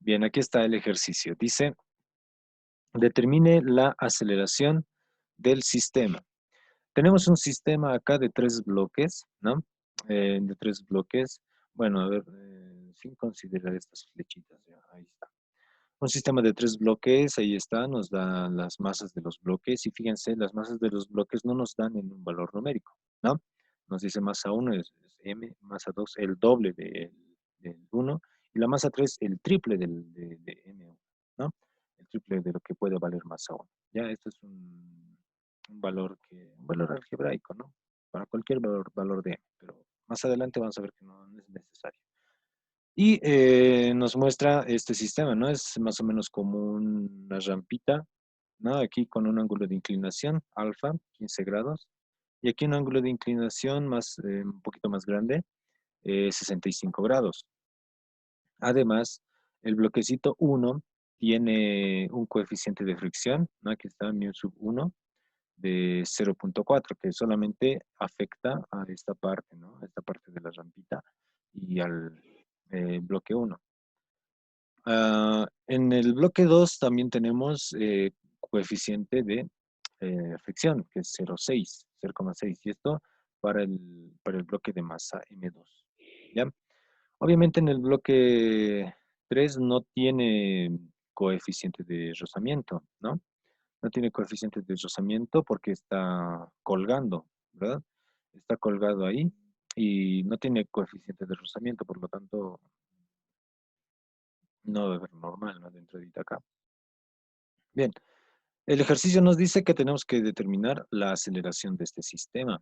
Bien, aquí está el ejercicio. Dice, determine la aceleración del sistema. Tenemos un sistema acá de 3 bloques, ¿no? De 3 bloques. Bueno, a ver, sin considerar estas flechitas, ya, ahí está. Un sistema de 3 bloques, ahí está, nos da las masas de los bloques y fíjense, las masas de los bloques no nos dan en un valor numérico, ¿no? Nos dice masa 1 es M, masa 2 el doble del 1 y la masa 3 el triple de M1, ¿no? El triple de lo que puede valer masa 1. Ya, esto es un valor algebraico, ¿no? Para cualquier valor de M, pero más adelante vamos a ver que no es necesario. Y nos muestra este sistema, ¿no? Es más o menos como una rampita, ¿no? Aquí con un ángulo de inclinación, alfa, 15 grados. Y aquí un ángulo de inclinación un poquito más grande, 65 grados. Además, el bloquecito 1 tiene un coeficiente de fricción, ¿no? Aquí está mu sub 1 de 0.4, que solamente afecta a esta parte, ¿no? A esta parte de la rampita y al bloque 1. En el bloque 2 también tenemos coeficiente de fricción, que es 0,6, y esto para el bloque de masa M2. ¿Ya? Obviamente en el bloque 3 no tiene coeficiente de rozamiento, ¿no? No tiene coeficiente de rozamiento porque está colgando, ¿verdad? Está colgado ahí y no tiene coeficiente de rozamiento, por lo tanto no debe haber normal, ¿no? Dentro de acá. Bien, el ejercicio nos dice que tenemos que determinar la aceleración de este sistema.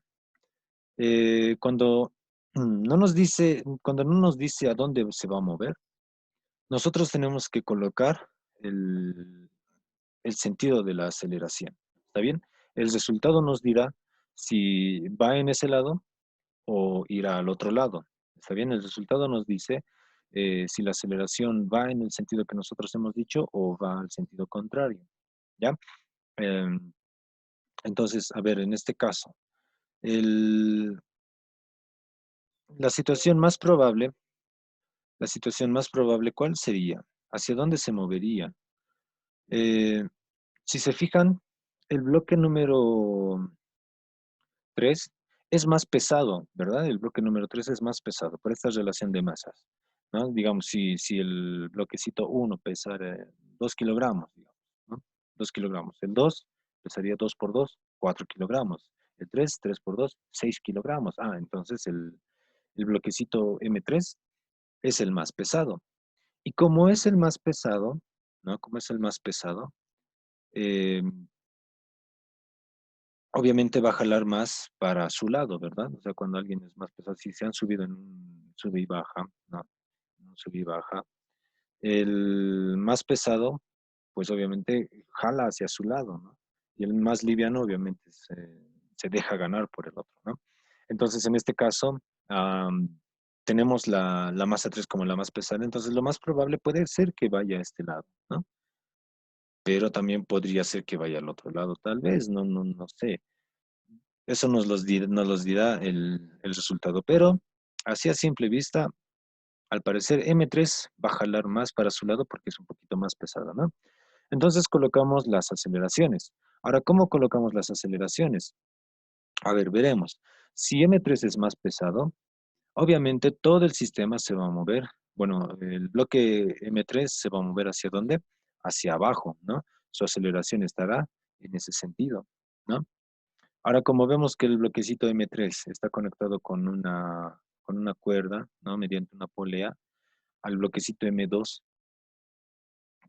Cuando cuando no nos dice a dónde se va a mover, nosotros tenemos que colocar el, el sentido de la aceleración. ¿Está bien? El resultado nos dirá si va en ese lado o irá al otro lado. ¿Está bien? El resultado nos dice si la aceleración va en el sentido que nosotros hemos dicho o va al sentido contrario. ¿Ya? Em, entonces, a ver, en este caso, el- la situación más probable, ¿cuál sería? ¿Hacia dónde se movería? Eh, si se fijan, el bloque número 3 es más pesado, ¿verdad? El bloque número 3 es más pesado por esta relación de masas, ¿no? Digamos, si el bloquecito 1 pesara 2 kilogramos, digamos, ¿no? 2 kilogramos. El 2 pesaría 2 por 2, 4 kilogramos. El 3, 3 por 2, 6 kilogramos. Entonces el bloquecito M3 es el más pesado. Y como es el más pesado, ¿no? Como es el más pesado, eh, obviamente va a jalar más para su lado, ¿verdad? O sea, cuando alguien es más pesado, si se han subido en un sube y baja, no, en un sube y baja, el más pesado, pues obviamente jala hacia su lado, ¿no? Y el más liviano, obviamente, se deja ganar por el otro, ¿no? Entonces, en este caso, tenemos la masa 3 como la más pesada, entonces lo más probable puede ser que vaya a este lado, ¿no? Pero también podría ser que vaya al otro lado, tal vez, no sé. Eso nos los dirá el resultado. Pero, así a simple vista, al parecer M3 va a jalar más para su lado porque es un poquito más pesado, ¿no? Entonces colocamos las aceleraciones. Ahora, ¿cómo colocamos las aceleraciones? A ver, veremos. Si M3 es más pesado, obviamente todo el sistema se va a mover. Bueno, el bloque M3 se va a mover ¿hacia dónde? Hacia abajo, ¿no? Su aceleración estará en ese sentido, ¿no? Ahora, como vemos que el bloquecito M3 está conectado con una cuerda, ¿no? Mediante una polea, al bloquecito M2,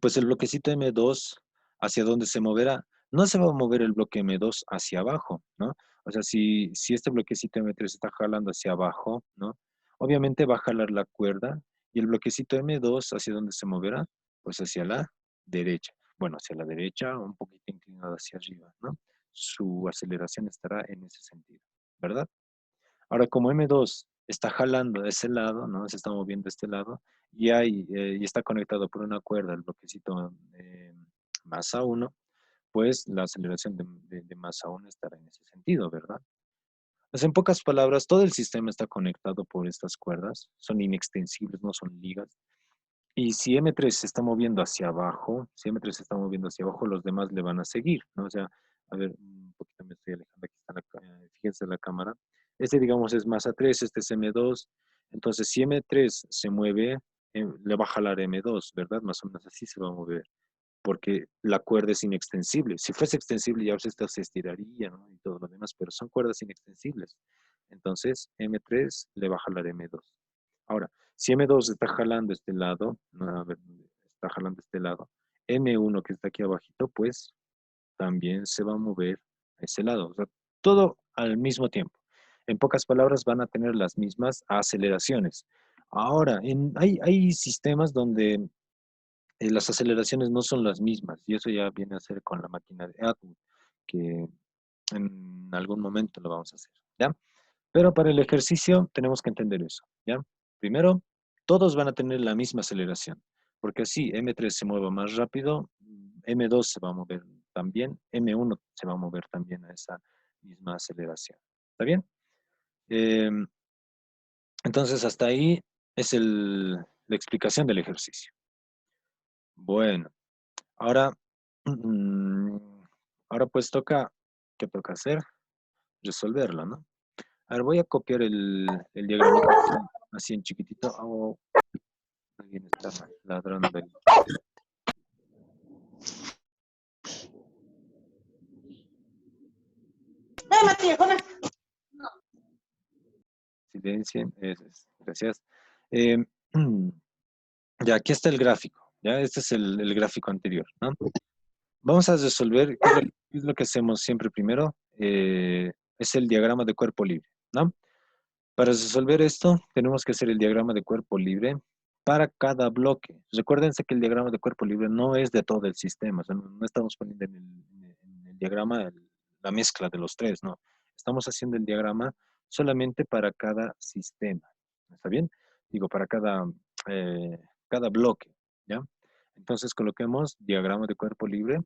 pues el bloquecito M2, ¿hacia dónde se moverá? No se va a mover el bloque M2 hacia abajo, ¿no? O sea, si este bloquecito M3 está jalando hacia abajo, ¿no? Obviamente va a jalar la cuerda y el bloquecito M2, ¿hacia dónde se moverá? Pues hacia la derecha. Bueno, hacia la derecha, un poquito inclinado hacia arriba, ¿no? Su aceleración estará en ese sentido, ¿verdad? Ahora, como M2 está jalando de ese lado, ¿no? Se está moviendo de este lado, y está conectado por una cuerda al bloquecito masa 1, pues la aceleración de masa 1 estará en ese sentido, ¿verdad? Pues en pocas palabras, todo el sistema está conectado por estas cuerdas, son inextensibles, no son ligas, Y si M3 se está moviendo hacia abajo, si M3 se está moviendo hacia abajo, los demás le van a seguir, ¿no? O sea, a ver, un poquito me estoy alejando, aquí está fíjense la cámara. Este, digamos, es masa 3, este es M2. Entonces, si M3 se mueve, le va a jalar M2, ¿verdad? Más o menos así se va a mover, porque la cuerda es inextensible. Si fuese extensible, ya esto se estiraría, ¿no? Y todo lo demás, pero son cuerdas inextensibles. Entonces, M3 le va a jalar M2. Ahora, si M2 está jalando este lado, a ver, está jalando este lado, M1 que está aquí abajito, pues también se va a mover a ese lado. O sea, todo al mismo tiempo. En pocas palabras, van a tener las mismas aceleraciones. Ahora, hay sistemas donde las aceleraciones no son las mismas, y eso ya viene a ser con la máquina de Atwood, que en algún momento lo vamos a hacer, ¿ya? Pero para el ejercicio tenemos que entender eso, ¿ya? Primero, todos van a tener la misma aceleración, porque así M3 se mueve más rápido, M2 se va a mover también, M1 se va a mover también a esa misma aceleración. ¿Está bien? Entonces, hasta ahí es la explicación del ejercicio. Bueno, ahora, mm, ahora pues ¿qué toca hacer? Resolverlo, ¿no? A ver, voy a copiar el diagramita así en chiquitito. Oh, alguien está ladrando ahí. Ven, Matías, con esto. Silencien, gracias. Eh, ya, aquí está el gráfico. Ya, este es el gráfico anterior, ¿no? Vamos a resolver, ¿qué es lo que hacemos siempre primero? Es el diagrama de cuerpo libre, ¿no? Para resolver esto, tenemos que hacer el diagrama de cuerpo libre para cada bloque. Recuérdense que el diagrama de cuerpo libre no es de todo el sistema. O sea, no estamos poniendo en el diagrama la mezcla de los tres, no. Estamos haciendo el diagrama solamente para cada sistema. ¿Está bien? Digo, para cada bloque, ¿ya? Entonces coloquemos diagrama de cuerpo libre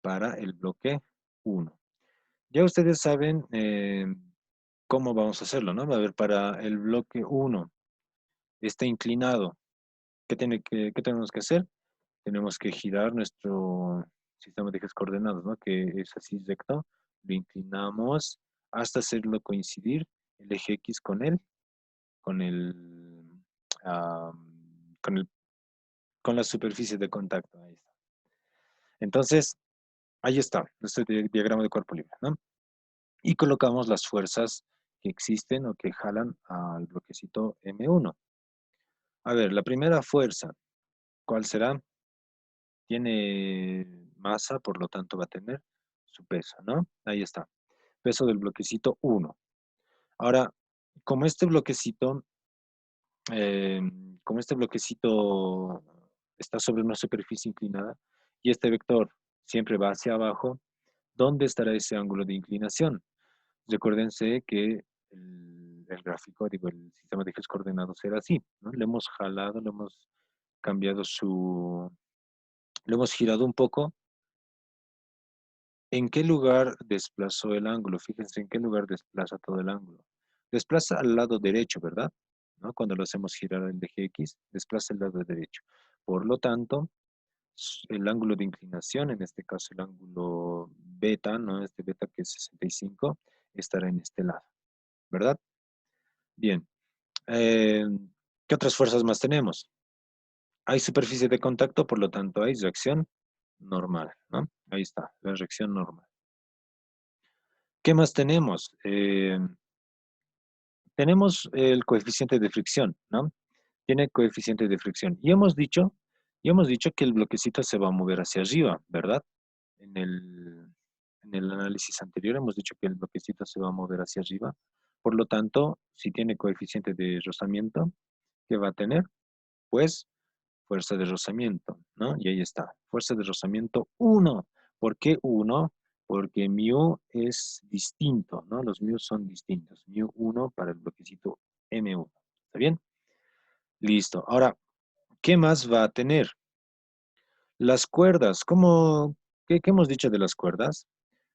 para el bloque 1. Ya ustedes saben cómo vamos a hacerlo, ¿no? A ver, para el bloque 1 está inclinado. ¿Qué tenemos que hacer? Tenemos que girar nuestro sistema de ejes coordenados, ¿no? Que es así recto. Lo inclinamos hasta hacerlo coincidir el eje X con el, ah, con el, con la superficie de contacto. Ahí está. Entonces, ahí está, nuestro diagrama de cuerpo libre, ¿no? Y colocamos las fuerzas que existen o que jalan al bloquecito M1. A ver, la primera fuerza, ¿cuál será? Tiene masa, por lo tanto va a tener su peso, ¿no? Ahí está. Peso del bloquecito 1. Ahora, como este bloquecito, eh, como este bloquecito está sobre una superficie inclinada y este vector siempre va hacia abajo, ¿dónde estará ese ángulo de inclinación? Recuérdense que el gráfico, digo, el sistema de ejes coordenados era así, ¿no? Le hemos jalado, le hemos cambiado lo hemos girado un poco. ¿En qué lugar desplazó el ángulo? Fíjense en qué lugar desplaza todo el ángulo. Desplaza al lado derecho, ¿verdad? ¿No? Cuando lo hacemos girar el eje X, desplaza el lado derecho. Por lo tanto, el ángulo de inclinación, en este caso el ángulo beta, ¿no? Este beta que es 65, estará en este lado, ¿verdad? Bien. ¿Qué otras fuerzas más tenemos? Hay superficie de contacto, por lo tanto hay reacción normal, ¿no? Ahí está, la reacción normal. ¿Qué más tenemos? Tenemos el coeficiente de fricción, ¿no? Tiene coeficiente de fricción. Y hemos dicho que el bloquecito se va a mover hacia arriba, ¿verdad? En el análisis anterior hemos dicho que el bloquecito se va a mover hacia arriba. Por lo tanto, si tiene coeficiente de rozamiento, ¿qué va a tener? Pues fuerza de rozamiento, ¿no? Y ahí está, fuerza de rozamiento 1. ¿Por qué 1? Porque mu es distinto, ¿no? Los mu son distintos. Mu 1 para el bloquecito M1. ¿Está bien? Listo. Ahora, ¿qué más va a tener? Las cuerdas. ¿Qué hemos dicho de las cuerdas?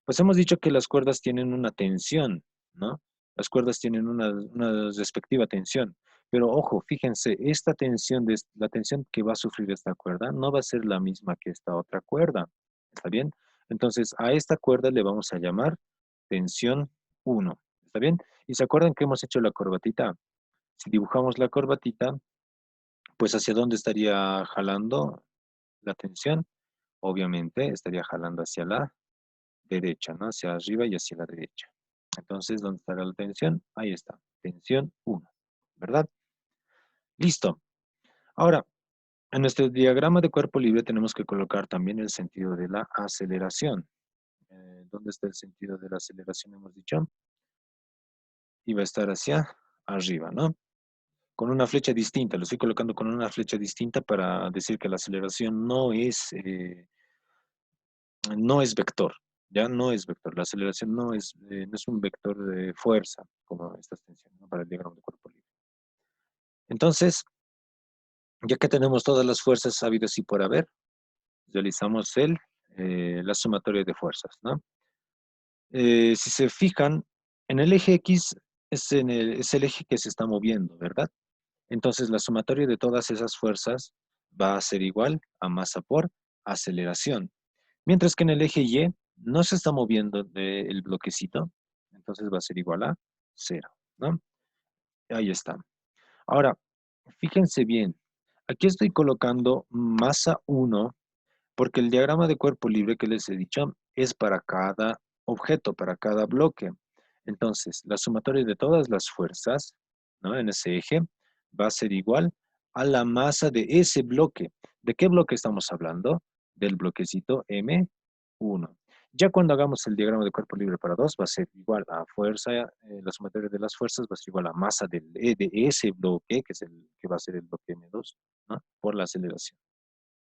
Pues hemos dicho que las cuerdas tienen una tensión, ¿no? Las cuerdas tienen una respectiva tensión. Pero ojo, fíjense, esta tensión, la tensión que va a sufrir esta cuerda no va a ser la misma que esta otra cuerda. ¿Está bien? Entonces, a esta cuerda le vamos a llamar tensión 1. ¿Está bien? ¿Y se acuerdan que hemos hecho la corbatita? Si dibujamos la corbatita, pues ¿hacia dónde estaría jalando la tensión? Obviamente estaría jalando hacia la derecha, ¿no? Hacia arriba y hacia la derecha. Entonces, ¿dónde estará la tensión? Ahí está, tensión 1, ¿verdad? Listo. Ahora, en nuestro diagrama de cuerpo libre tenemos que colocar también el sentido de la aceleración. ¿Dónde está el sentido de la aceleración? Hemos dicho. Y va a estar hacia arriba, ¿no? Con una flecha distinta. Lo estoy colocando con una flecha distinta para decir que la aceleración no es vector. Ya no es vector. La aceleración no es un vector de fuerza, como estas tensiones, ¿no? Para el diagrama de cuerpo libre. Entonces, ya que tenemos todas las fuerzas habidas y por haber, realizamos la sumatoria de fuerzas, ¿no? Si se fijan, en el eje X es el eje que se está moviendo, ¿verdad? Entonces la sumatoria de todas esas fuerzas va a ser igual a masa por aceleración. Mientras que en el eje Y no se está moviendo el bloquecito, entonces va a ser igual a 0, ¿no? Ahí está. Ahora, fíjense bien, aquí estoy colocando masa 1 porque el diagrama de cuerpo libre que les he dicho es para cada objeto, para cada bloque. Entonces, la sumatoria de todas las fuerzas, ¿no? En ese eje va a ser igual a la masa de ese bloque. ¿De qué bloque estamos hablando? Del bloquecito M1. Ya cuando hagamos el diagrama de cuerpo libre para 2 va a ser igual a fuerza, la sumatoria de las fuerzas va a ser igual a masa de ese bloque, que es el que va a ser el bloque M2, ¿no? Por la aceleración,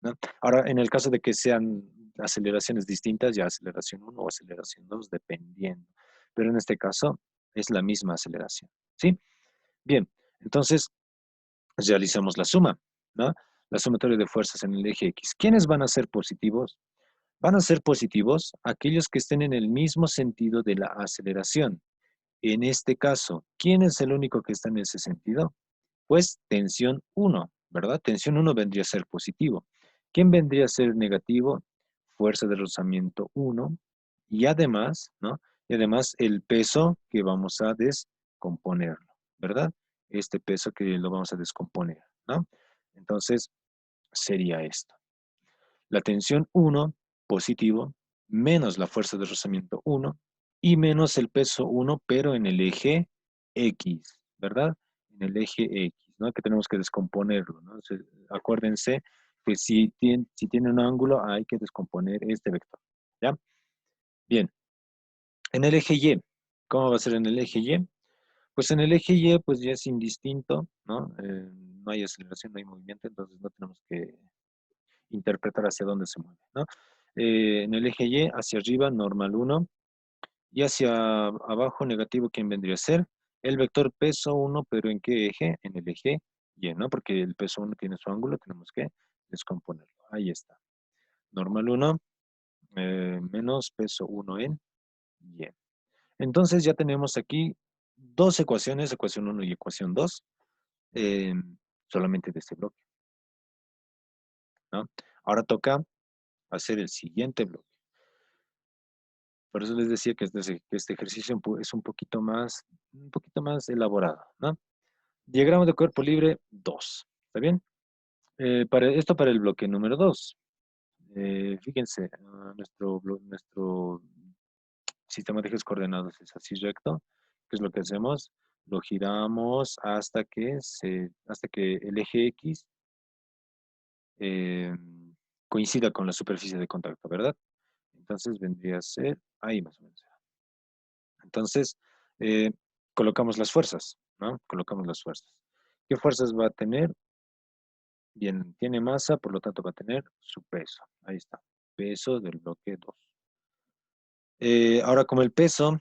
¿no? Ahora, en el caso de que sean aceleraciones distintas, ya aceleración 1 o aceleración 2, dependiendo. Pero en este caso es la misma aceleración, ¿sí? Bien, entonces realizamos la suma, ¿no? La sumatoria de fuerzas en el eje X. ¿Quiénes van a ser positivos? Van a ser positivos aquellos que estén en el mismo sentido de la aceleración. En este caso, ¿quién es el único que está en ese sentido? Pues tensión 1, ¿verdad? Tensión 1 vendría a ser positivo. ¿Quién vendría a ser negativo? Fuerza de rozamiento 1. Y además, ¿no? Y además el peso que vamos a descomponerlo, ¿verdad? Este peso que lo vamos a descomponer, ¿no? Entonces, sería esto. La tensión 1, positivo, menos la fuerza de rozamiento 1 y menos el peso 1, pero en el eje X, ¿verdad? En el eje X, ¿no? Que tenemos que descomponerlo, ¿no? Acuérdense que si tiene un ángulo hay que descomponer este vector, ¿ya? Bien, en el eje Y, ¿cómo va a ser en el eje Y? Pues en el eje Y, pues ya es indistinto, ¿no? No hay aceleración, no hay movimiento, entonces no tenemos que interpretar hacia dónde se mueve, ¿no? En el eje Y, hacia arriba, normal 1, y hacia abajo, negativo, ¿quién vendría a ser? El vector peso 1, pero ¿en qué eje? En el eje Y, ¿no? Porque el peso 1 tiene su ángulo, tenemos que descomponerlo. Ahí está. Normal 1 menos peso 1 en Y. Entonces ya tenemos aquí dos ecuaciones, ecuación 1 y ecuación 2, eh, solamente de este bloque, ¿no? Ahora toca hacer el siguiente bloque. Por eso les decía que este ejercicio es un poquito más elaborado, ¿no? Diagrama de cuerpo libre 2, ¿está bien? Esto para el bloque número 2. Fíjense, nuestro sistema de ejes coordenados es así recto. ¿Qué es lo que hacemos? Lo giramos hasta que el eje X eh, coincida con la superficie de contacto, ¿verdad? Entonces vendría a ser ahí más o menos. Entonces, eh, colocamos las fuerzas, ¿no? Colocamos las fuerzas. ¿Qué fuerzas va a tener? Bien, tiene masa, por lo tanto va a tener su peso. Ahí está, peso del bloque 2. Ahora, como el peso,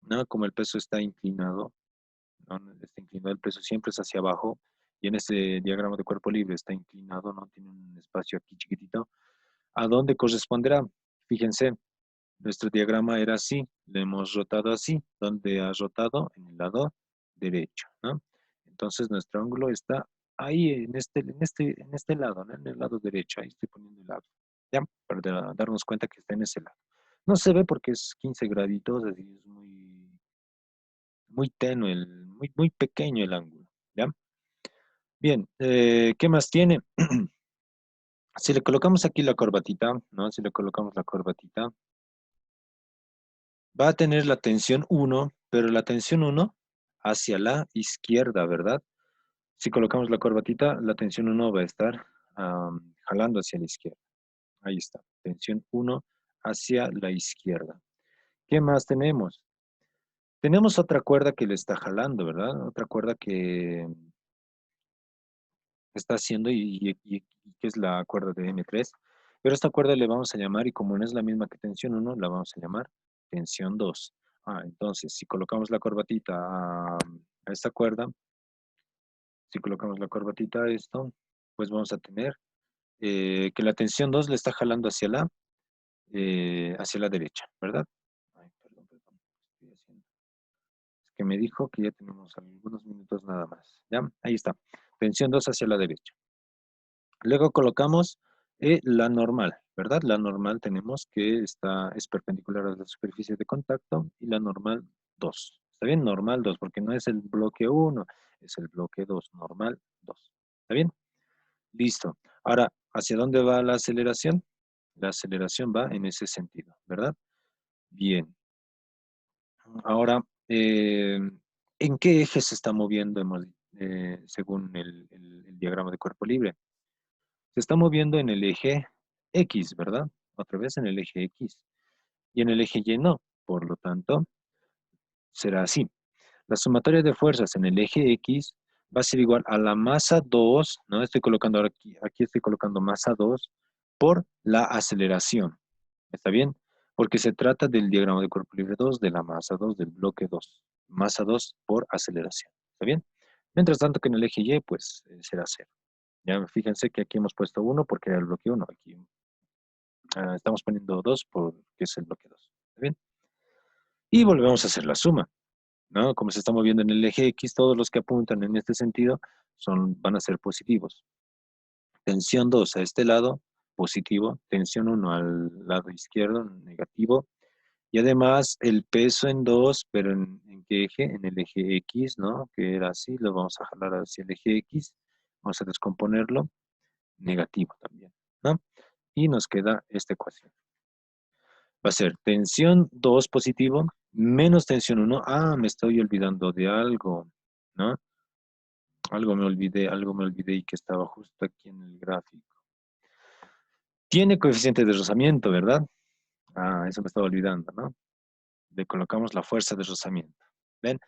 ¿no? Como el peso está inclinado, ¿no? Está inclinado, el peso siempre es hacia abajo, y en este diagrama de cuerpo libre está inclinado, ¿no? Tiene un espacio aquí chiquitito. ¿A dónde corresponderá? Fíjense, nuestro diagrama era así, lo hemos rotado así, donde ha rotado en el lado derecho, ¿no? Entonces nuestro ángulo está ahí, en este lado, ¿no? En el lado derecho. Ahí estoy poniendo el lado. ¿Ya? Para darnos cuenta que está en ese lado. No se ve porque es 15 graditos, así es muy tenue, muy pequeño el ángulo. ¿Ya? Bien, ¿qué más tiene? Si le colocamos aquí la corbatita, ¿no? Si le colocamos la corbatita, va a tener la tensión 1, pero la tensión 1 hacia la izquierda, ¿verdad? Si colocamos la corbatita, la tensión 1 va a estar jalando hacia la izquierda. Ahí está, tensión 1 hacia la izquierda. ¿Qué más tenemos? Tenemos otra cuerda que le está jalando, ¿verdad? Otra cuerda que está haciendo y que es la cuerda de M3. Pero esta cuerda le vamos a llamar, y como no es la misma que tensión 1, la vamos a llamar tensión 2. Entonces, si colocamos la corbatita a esta cuerda, si colocamos la corbatita a esto, pues vamos a tener que la tensión 2 le está jalando hacia la derecha, ¿verdad? Ay, perdón, ¿qué estoy haciendo? Es que me dijo que ya tenemos algunos minutos nada más. ¿Ya? Ahí está. Tensión 2 hacia la derecha. Luego colocamos la normal, ¿verdad? La normal tenemos que es perpendicular a la superficie de contacto y la normal 2. ¿Está bien? Normal 2, porque no es el bloque 1, es el bloque 2, normal 2. ¿Está bien? Listo. Ahora, ¿hacia dónde va la aceleración? La aceleración va en ese sentido, ¿verdad? Bien. Ahora, ¿en qué eje se está moviendo según el diagrama de cuerpo libre? Se está moviendo en el eje X, ¿verdad? Otra vez en el eje X. Y en el eje Y no. Por lo tanto, será así. La sumatoria de fuerzas en el eje X va a ser igual a la masa 2, ¿no? Estoy colocando ahora aquí estoy colocando masa 2 por la aceleración. ¿Está bien? Porque se trata del diagrama de cuerpo libre 2, de la masa 2, del bloque 2. Masa 2 por aceleración. ¿Está bien? Mientras tanto que en el eje Y, pues será 0. Ya fíjense que aquí hemos puesto 1 porque era el bloque 1. Aquí estamos poniendo 2 porque es el bloque 2. ¿Está bien? Y volvemos a hacer la suma, ¿no? Como se está moviendo en el eje X, todos los que apuntan en este sentido van a ser positivos. Tensión 2 a este lado, positivo. Tensión 1 al lado izquierdo, negativo. Y además el peso en 2, pero ¿en qué eje? En el eje X, ¿no? Que era así, lo vamos a jalar hacia el eje X. Vamos a descomponerlo, negativo también, ¿no? Y nos queda esta ecuación. Va a ser tensión 2 positivo menos tensión 1. Me estoy olvidando de algo, ¿no? Algo me olvidé y que estaba justo aquí en el gráfico. Tiene coeficiente de rozamiento, ¿verdad? Eso me estaba olvidando, ¿no? Le colocamos la fuerza de rozamiento. ¿Ven?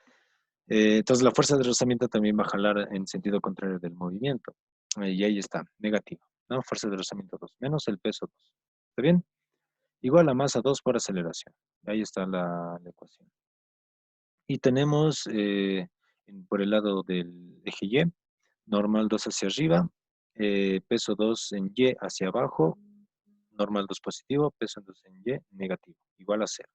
Entonces la fuerza de rozamiento también va a jalar en sentido contrario del movimiento. Y ahí está, negativo, ¿no? Fuerza de rozamiento 2 menos el peso 2. ¿Está bien? Igual a masa 2 por aceleración. Ahí está la ecuación. Y tenemos por el lado del eje Y, normal 2 hacia arriba, peso 2 en Y hacia abajo, normal 2 positivo, peso 2 en Y negativo, igual a 0.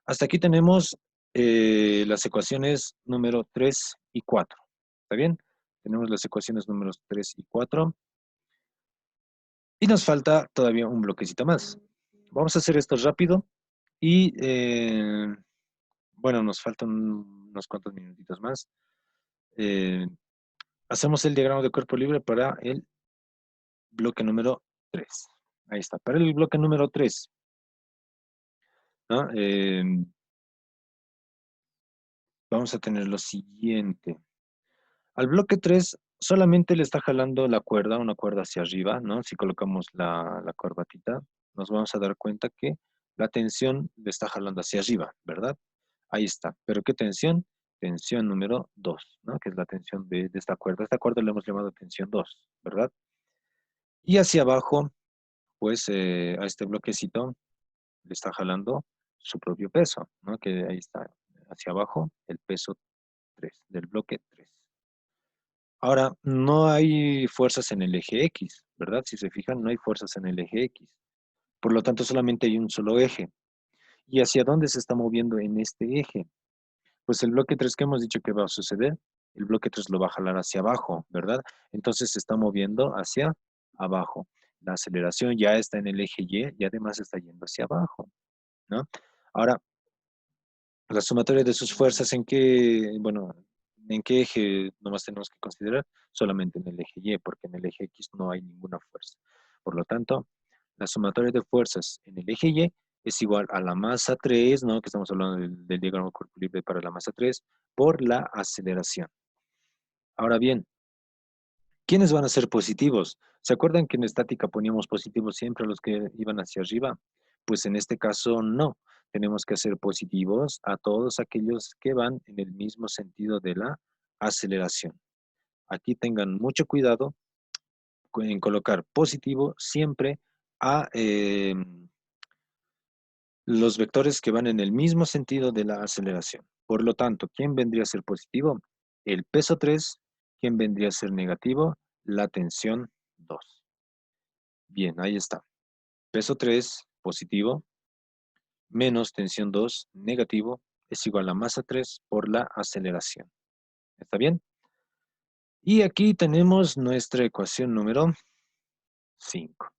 Hasta aquí tenemos las ecuaciones número 3 y 4. ¿Está bien? Tenemos las ecuaciones números 3 y 4. Y nos falta todavía un bloquecito más. Vamos a hacer esto rápido y bueno, nos faltan unos cuantos minutitos más. Hacemos el diagrama de cuerpo libre para el bloque número 3. Ahí está. Para el bloque número 3, ¿no? Vamos a tener lo siguiente. Al bloque 3 solamente le está jalando la cuerda, una cuerda hacia arriba, ¿no? Si colocamos la corbatita, nos vamos a dar cuenta que la tensión le está jalando hacia arriba, ¿verdad? Ahí está. ¿Pero qué tensión? Tensión número 2, ¿no? Que es la tensión de esta cuerda. Esta cuerda le hemos llamado tensión 2, ¿verdad? Y hacia abajo, pues a este bloquecito le está jalando su propio peso, ¿no? Que ahí está, hacia abajo, el peso 3, del bloque 3. Ahora, no hay fuerzas en el eje X, ¿verdad? Si se fijan, no hay fuerzas en el eje X. Por lo tanto, solamente hay un solo eje. ¿Y hacia dónde se está moviendo en este eje? Pues el bloque 3 que hemos dicho que va a suceder, el bloque 3 lo va a jalar hacia abajo, ¿verdad? Entonces se está moviendo hacia abajo. La aceleración ya está en el eje Y y además está yendo hacia abajo, ¿no? Ahora, la sumatoria de sus fuerzas, bueno, ¿en qué eje nomás tenemos que considerar? Solamente en el eje Y, porque en el eje X no hay ninguna fuerza. Por lo tanto, la sumatoria de fuerzas en el eje Y es igual a la masa 3, ¿no? Que estamos hablando del diagrama de cuerpo libre para la masa 3, por la aceleración. Ahora bien, ¿quiénes van a ser positivos? ¿Se acuerdan que en estática poníamos positivos siempre a los que iban hacia arriba? Pues en este caso no. Tenemos que hacer positivos a todos aquellos que van en el mismo sentido de la aceleración. Aquí tengan mucho cuidado en colocar positivo siempre a los vectores que van en el mismo sentido de la aceleración. Por lo tanto, ¿quién vendría a ser positivo? El peso 3. ¿Quién vendría a ser negativo? La tensión 2. Bien, ahí está. Peso 3, positivo, menos tensión 2, negativo, es igual a masa 3 por la aceleración. ¿Está bien? Y aquí tenemos nuestra ecuación número 5.